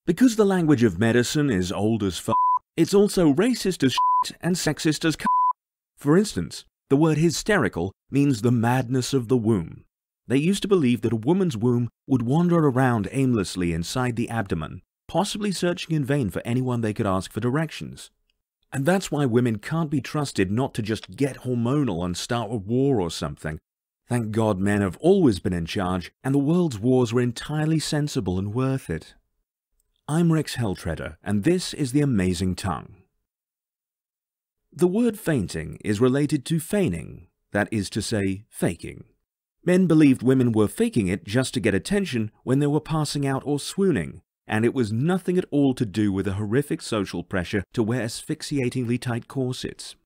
Because the language of medicine is old as f***, it's also racist as shit and sexist as c***. For instance, the word hysterical means the madness of the womb. They used to believe that a woman's womb would wander around aimlessly inside the abdomen, possibly searching in vain for anyone they could ask for directions. And that's why women can't be trusted not to just get hormonal and start a war or something. Thank God men have always been in charge, and the world's wars were entirely sensible and worth it. I'm Rex Helltreader, and this is The Amazing Tongue. The word fainting is related to feigning, that is to say, faking. Men believed women were faking it just to get attention when they were passing out or swooning, and it was nothing at all to do with the horrific social pressure to wear asphyxiatingly tight corsets.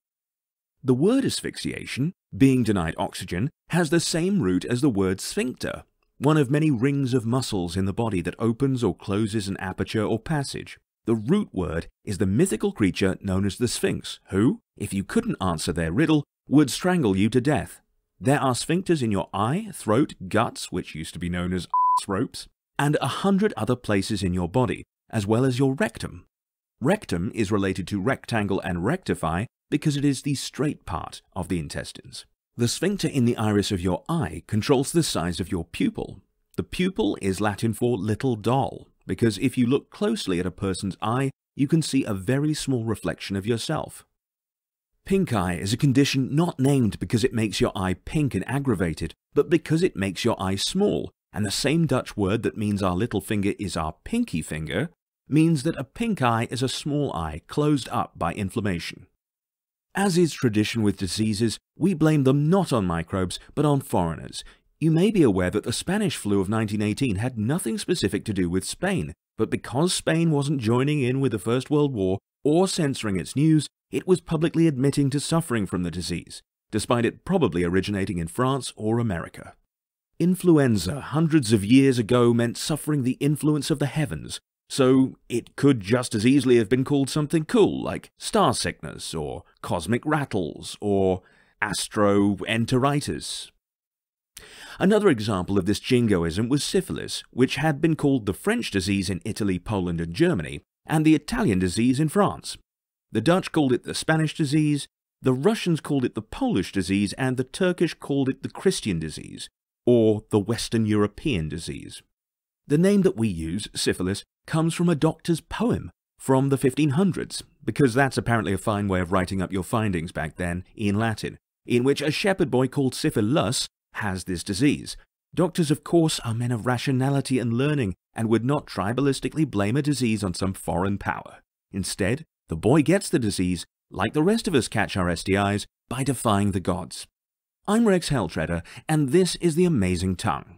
The word asphyxiation, being denied oxygen, has the same root as the word sphincter, one of many rings of muscles in the body that opens or closes an aperture or passage. The root word is the mythical creature known as the Sphinx, who, if you couldn't answer their riddle, would strangle you to death. There are sphincters in your eye, throat, guts, which used to be known as ropes, and 100 other places in your body, as well as your rectum. Rectum is related to rectangle and rectify because it is the straight part of the intestines. The sphincter in the iris of your eye controls the size of your pupil. The pupil is Latin for little doll, because if you look closely at a person's eye, you can see a very small reflection of yourself. Pink eye is a condition not named because it makes your eye pink and aggravated, but because it makes your eye small, and the same Dutch word that means our little finger is our pinky finger means that a pink eye is a small eye closed up by inflammation. As is tradition with diseases, we blame them not on microbes, but on foreigners. You may be aware that the Spanish flu of 1918 had nothing specific to do with Spain, but because Spain wasn't joining in with the First World War or censoring its news, it was publicly admitting to suffering from the disease, despite it probably originating in France or America. Influenza hundreds of years ago meant suffering the influence of the heavens, so it could just as easily have been called something cool like star sickness or cosmic rattles or astroenteritis. Another example of this jingoism was syphilis, which had been called the French disease in Italy, Poland and Germany, and the Italian disease in France. The Dutch called it the Spanish disease, the Russians called it the Polish disease, and the Turkish called it the Christian disease, or the Western European disease. The name that we use, syphilis, comes from a doctor's poem from the 1500s, because that's apparently a fine way of writing up your findings back then in Latin, in which a shepherd boy called Syphilus has this disease. Doctors, of course, are men of rationality and learning, and would not tribalistically blame a disease on some foreign power. Instead, the boy gets the disease, like the rest of us catch our STIs, by defying the gods. I'm Rex Helltreader, and this is The Amazing Tongue.